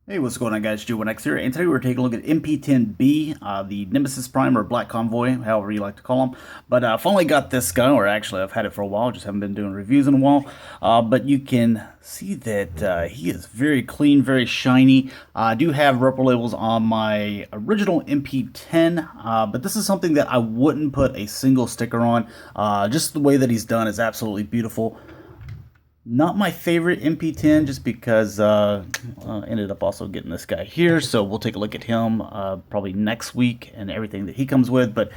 Hey, what's going on, guys? J1X here, and today we're taking a look at MP-10B, the Nemesis Prime, or Black Convoy, however you like to call them. But I finally got this gun, or actually I've had it for a while, just haven't been doing reviews in a while. But you can see that he is very clean, very shiny. I do have rubber labels on my original MP-10, but this is something that I wouldn't put a single sticker on. Just the way that he's done is absolutely beautiful. Not my favorite MP10, just because ended up also getting this guy here, so we'll take a look at him probably next week and everything that he comes with. But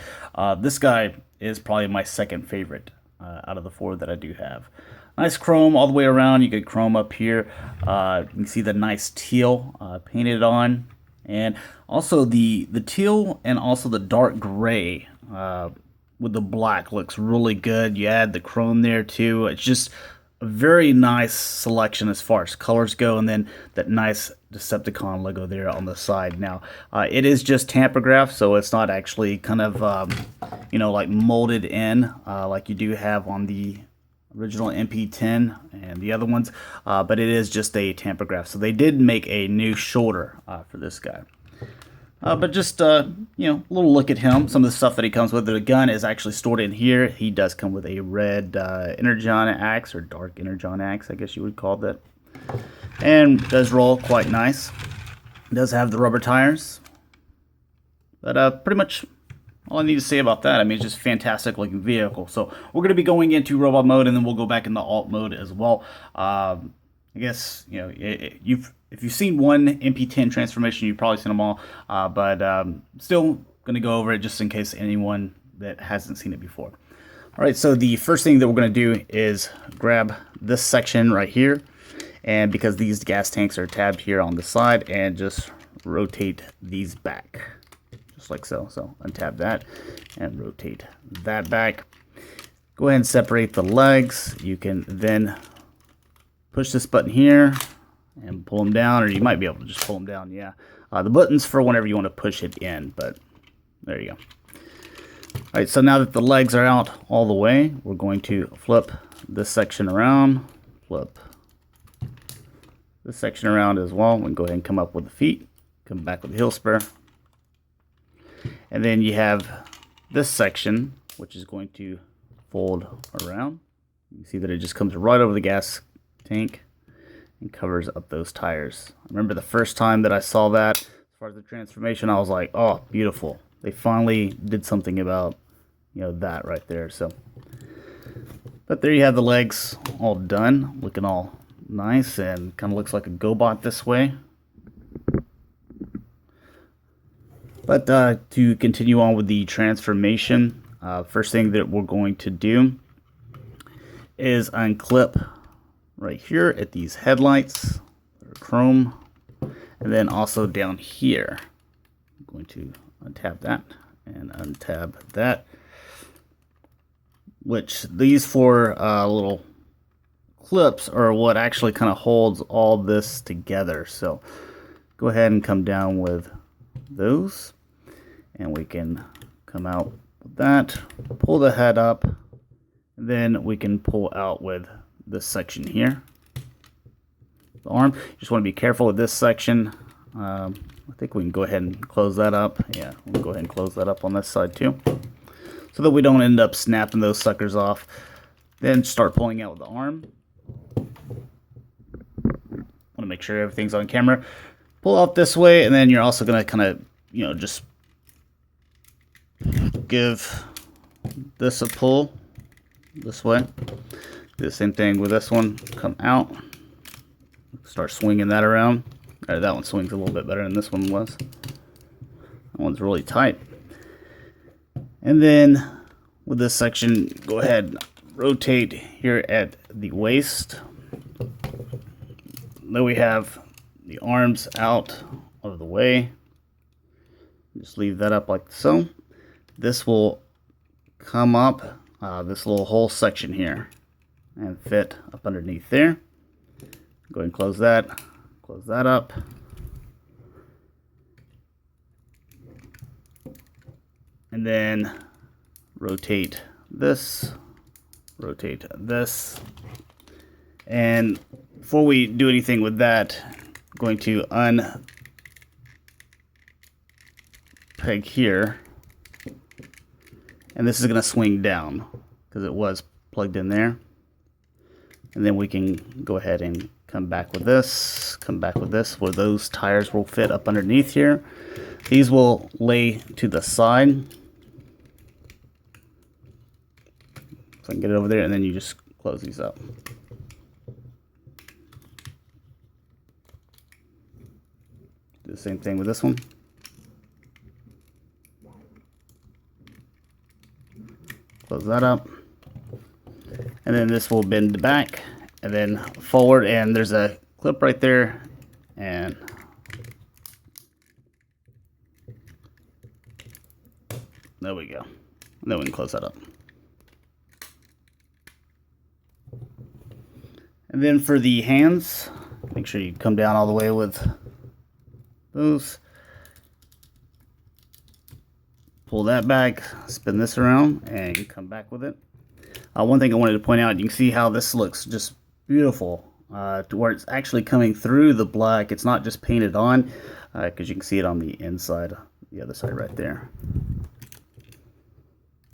this guy is probably my second favorite out of the four that I do have. Nice chrome all the way around. You get chrome up here. You can see the nice teal painted on, and also the teal and also the dark gray with the black looks really good. You add the chrome there too. It's just a very nice selection as far as colors go, and then that nice Decepticon logo there on the side. Now, it is just tampergraph, so it's not actually kind of, like molded in like you do have on the original MP10 and the other ones, but it is just a tampergraph. So they did make a new shoulder for this guy. But just, a little look at him. Some of the stuff that he comes with. The gun is actually stored in here. He does come with a red Energon axe, or dark Energon axe, I guess you would call that. And does roll quite nice. Does have the rubber tires. But pretty much all I need to say about that. I mean, it's just a fantastic looking vehicle. So we're going to be going into robot mode, and then we'll go back into alt mode as well. I guess, if you've seen one MP10 transformation, you've probably seen them all. But still going to go over it just in case anyone that hasn't seen it before. All right, so the first thing that we're going to do is grab this section right here. And because these gas tanks are tabbed here on the side, and just rotate these back. Just like so. So untab that and rotate that back. Go ahead and separate the legs. You can then push this button here and pull them down, or you might be able to just pull them down. Yeah, the button's for whenever you want to push it in, but there you go. All right, so now that the legs are out all the way, we're going to flip this section around, flip this section around as well. We can go ahead and come up with the feet, come back with the heel spur, and then you have this section, which is going to fold around. You can see that it just comes right over the gas tank and covers up those tires. I remember the first time that I saw that, as far as the transformation, I was like, oh, beautiful. They finally did something about, that right there. So, but there you have the legs all done, looking all nice, and kind of looks like a GoBot this way. But to continue on with the transformation, first thing that we're going to do is unclip right here at these headlights, chrome, and then also down here. I'm going to untab that and untab that, which these four little clips are what actually kind of holds all this together. So go ahead and come down with those, and we can come out with that, pull the head up, and then we can pull out with this section here, the arm. You just want to be careful with this section. I think we can go ahead and close that up. Yeah, we'll go ahead and close that up on this side too, so that we don't end up snapping those suckers off. Then start pulling out with the arm. Want to make sure everything's on camera. Pull out this way, and then you're also going to kind of, just give this a pull this way. Do the same thing with this one. Come out. Start swinging that around. That one swings a little bit better than this one was. That one's really tight. And then with this section, go ahead and rotate here at the waist. Then we have the arms out of the way. Just leave that up like so. This will come up this little whole section here and fit up underneath there. Go ahead and close that up. And then rotate this, and before we do anything with that, going to unpeg here, and this is going to swing down because it was plugged in there. And then we can go ahead and come back with this, where those tires will fit up underneath here. These will lay to the side. So I can get it over there, and then you just close these up. Do the same thing with this one. Close that up. And then this will bend back and then forward, and there's a clip right there, and there we go. And then we can close that up. And then for the hands, make sure you come down all the way with those. Pull that back, spin this around, and come back with it. One thing I wanted to point out, you can see how this looks just beautiful, to where it's actually coming through the black. It's not just painted on, because you can see it on the inside, the other side right there.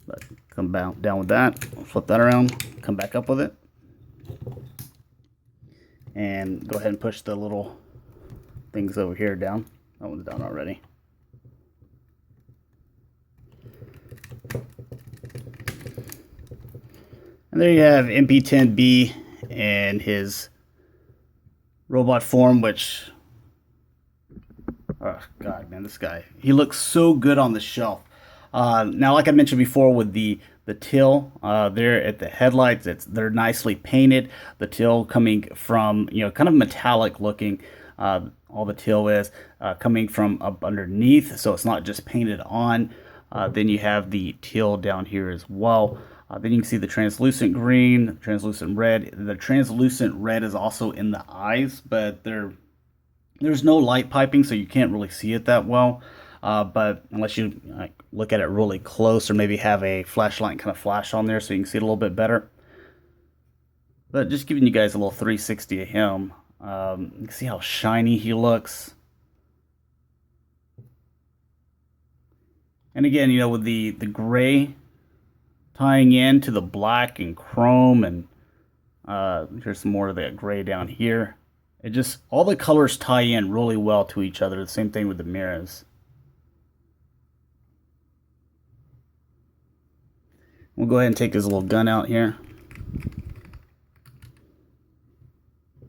But come down with that, flip that around, come back up with it, and go ahead and push the little things over here down. That one's down already. And there you have MP-10B and his robot form, which, oh god, man, this guy, he looks so good on the shelf. Now, like I mentioned before, with the till there at the headlights, they're nicely painted. The till coming from, kind of metallic looking. All the till is coming from up underneath, so it's not just painted on. Then you have the till down here as well. Then you can see the translucent green, translucent red. The translucent red is also in the eyes, but there's no light piping, so you can't really see it that well. But unless you look at it really close, or maybe have a flashlight kind of flash on there so you can see it a little bit better. But just giving you guys a little 360 of him. You can see how shiny he looks. And again, with the gray tying in to the black and chrome, and here's some more of that gray down here. It just, all the colors tie in really well to each other. The same thing with the mirrors. We'll go ahead and take his little gun out here.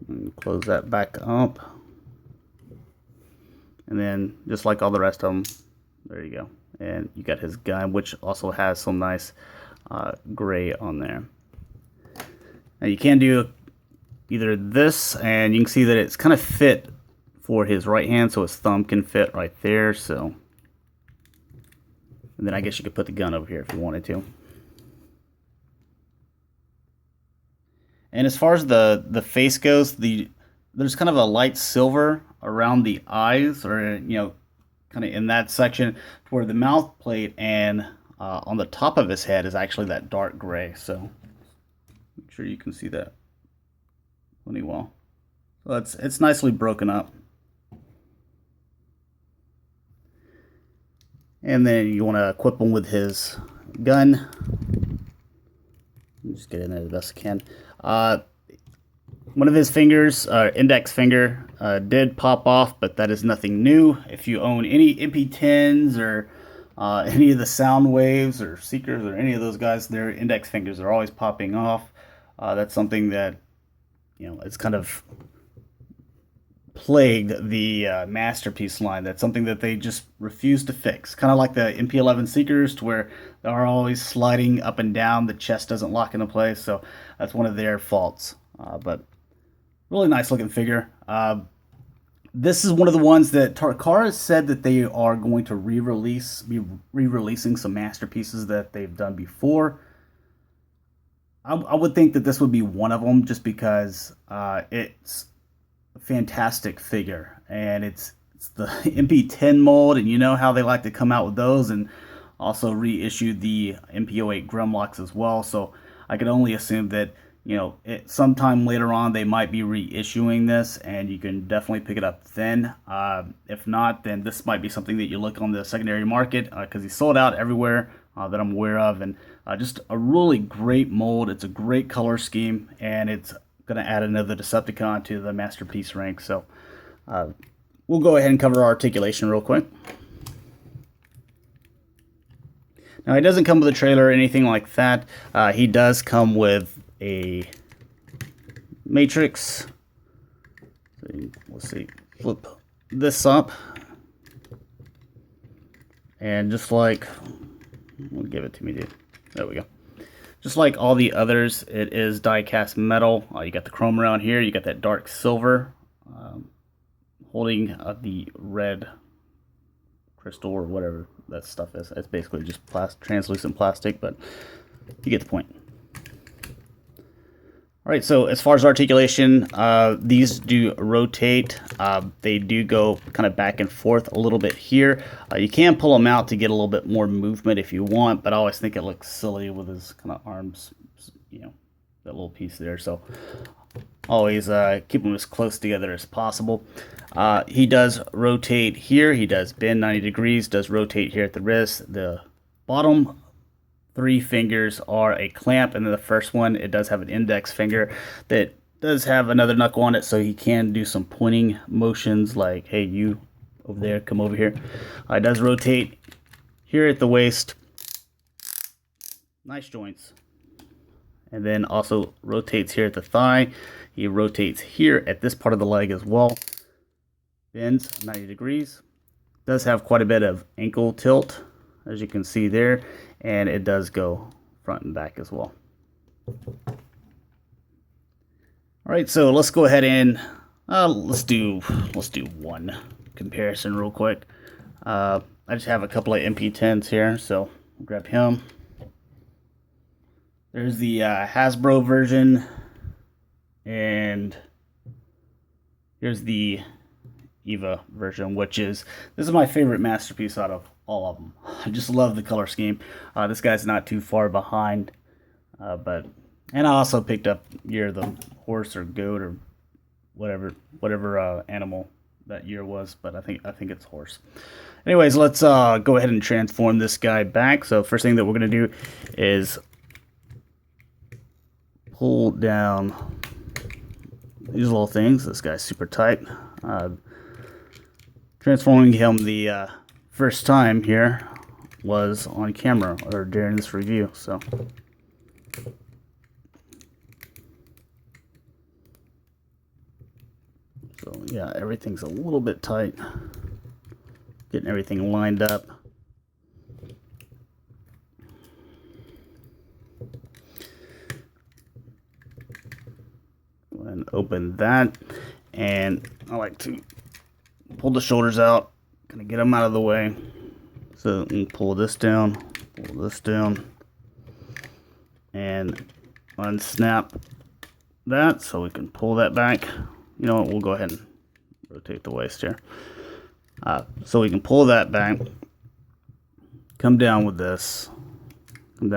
And close that back up. And then, just like all the rest of them, there you go. And you got his gun, which also has some nice gray on there. Now you can do either this, and you can see that it's kind of fit for his right hand, so his thumb can fit right there. So, and then I guess you could put the gun over here if you wanted to. And as far as the face goes, there's kind of a light silver around the eyes, or kind of in that section where the mouth plate, and on the top of his head is actually that dark gray. So make sure you can see that plenty well. So it's nicely broken up. And then you want to equip him with his gun. Just get in there the best I can. One of his fingers, index finger, did pop off, but that is nothing new. If you own any MP-10s or any of the sound waves or seekers or any of those guys, their index fingers are always popping off. That's something that, it's kind of plagued the Masterpiece line. That's something that they just refuse to fix. Kind of like the MP-11 seekers, to where they are always sliding up and down. The chest doesn't lock into place, so that's one of their faults. But really nice looking figure. This is one of the ones that Takara said that they are going to be re-releasing some masterpieces that they've done before. I would think that this would be one of them, just because it's a fantastic figure, and it's the MP-10 mold, and you know how they like to come out with those, and also reissue the MP-08 Grimlocks as well. So I could only assume that you know, sometime later on they might be reissuing this, and you can definitely pick it up then. If not, then this might be something that you look on the secondary market, because he's sold out everywhere that I'm aware of, and just a really great mold. It's a great color scheme, and it's going to add another Decepticon to the masterpiece rank. So we'll go ahead and cover articulation real quick. Now, he doesn't come with a trailer or anything like that. He does come with a matrix. So let's see, flip this up, and just like, we'll give it to me, dude. There we go. Just like all the others, it is die-cast metal. You got the chrome around here. You got that dark silver holding the red crystal or whatever that stuff is. It's basically just translucent plastic, but you get the point. All right, so as far as articulation, these do rotate. They do go kind of back and forth a little bit here. You can pull them out to get a little bit more movement if you want, but I always think it looks silly with his kind of arms, you know, that little piece there. So always keep them as close together as possible. He does rotate here. He does bend 90 degrees, does rotate here at the wrist. The bottom 3 fingers are a clamp, and then the first one, it does have an index finger that does have another knuckle on it, so he can do some pointing motions like, hey, you over there, come over here. It does rotate here at the waist. Nice joints. And then also rotates here at the thigh. He rotates here at this part of the leg as well. Bends 90 degrees. Does have quite a bit of ankle tilt, as you can see there, and it does go front and back as well. All right, so let's go ahead and let's do one comparison real quick. I just have a couple of MP-10s here, so I'll grab him. There's the Hasbro version, and here's the Eva version, which is, this is my favorite masterpiece out of all of them. I just love the color scheme. This guy's not too far behind, and I also picked up Year the horse or goat or whatever animal that year was, but I think it's horse. Anyways, let's go ahead and transform this guy back. So first thing that we're going to do is pull down these little things. This guy's super tight. Transforming him the first time here was on camera or during this review, so yeah, everything's a little bit tight, getting everything lined up. Go ahead and open that, and I like to pull the shoulders out, kind of get them out of the way. So we can pull this down, and unsnap that so we can pull that back. You know what, we'll go ahead and rotate the waist here. So we can pull that back, come down with this, and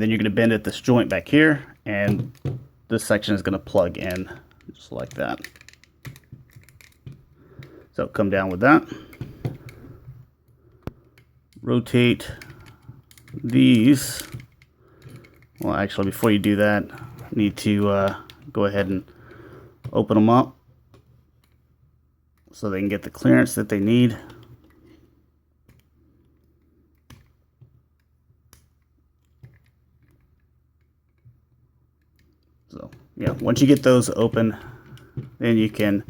then you're going to bend at this joint back here, and this section is going to plug in just like that. So come down with that, rotate these. Well, actually, before you do that, you need to go ahead and open them up so they can get the clearance that they need. So yeah, once you get those open, then you can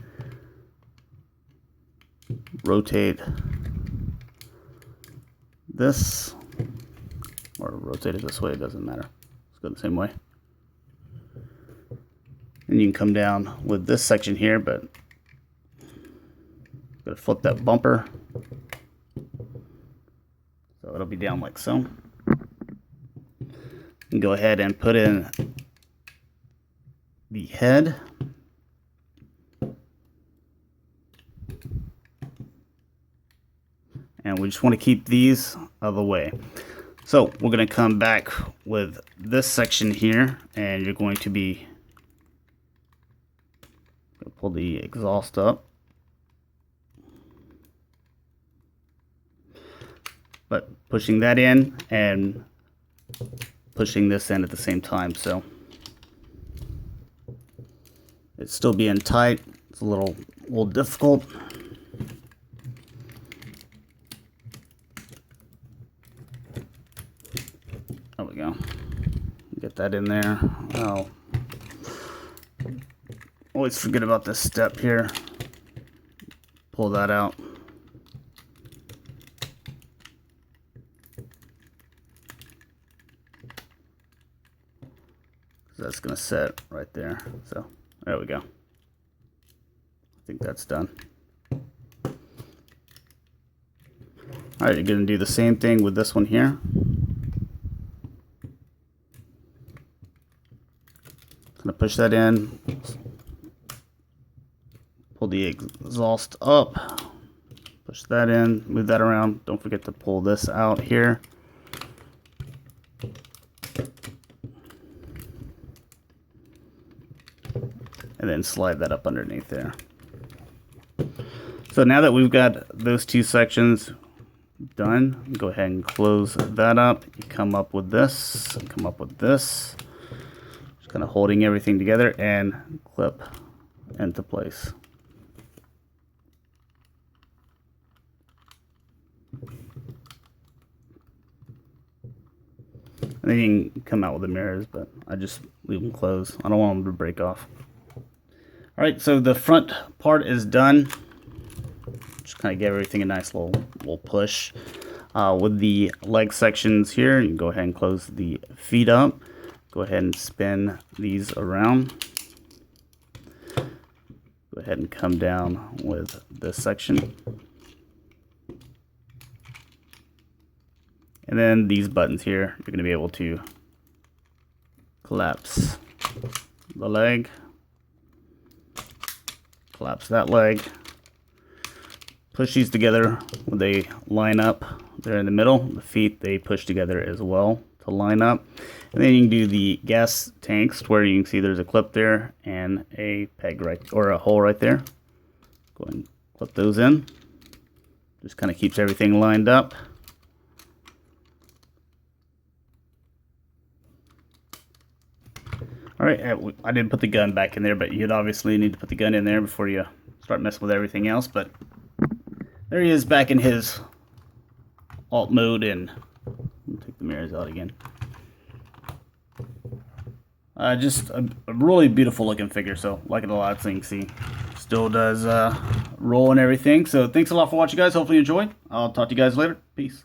rotate this, or rotate it this way, it doesn't matter. Let's go the same way. And you can come down with this section here, but gotta flip that bumper. So it'll be down like so. And go ahead and put in the head. And we just want to keep these out of the way. So we're going to come back with this section here, and you're going to be pull the exhaust up. But pushing that in and pushing this in at the same time, so it's still being tight. It's a little difficult. There we go. Get that in there. Oh, always forget about this step here. Pull that out. That's going to set right there. So there we go. I think that's done. Alright, you're going to do the same thing with this one here. Going to push that in. Pull the exhaust up. Push that in. Move that around. Don't forget to pull this out here. And then slide that up underneath there. So now that we've got those two sections done, go ahead and close that up. You come up with this, and come up with this. Just kind of holding everything together and clip into place. And then you can come out with the mirrors, but I just leave them closed. I don't want them to break off. Alright, so the front part is done. Just kind of give everything a nice little push. With the leg sections here, you can go ahead and close the feet up. Go ahead and spin these around. Go ahead and come down with this section. And then these buttons here, you're going to be able to collapse the leg. Collapse that leg. Push these together when they line up. They're in the middle. The feet, they push together as well to line up. And then you can do the gas tanks where you can see there's a clip there and a peg right, or a hole right there. Go ahead and clip those in. Just kind of keeps everything lined up. Alright, I didn't put the gun back in there, but you'd obviously need to put the gun in there before you start messing with everything else. But there he is back in his alt mode, and I'll take the mirrors out again. Just a really beautiful looking figure, so like it a lot. So you can see still does roll and everything. So thanks a lot for watching, guys. Hopefully you enjoyed. I'll talk to you guys later. Peace.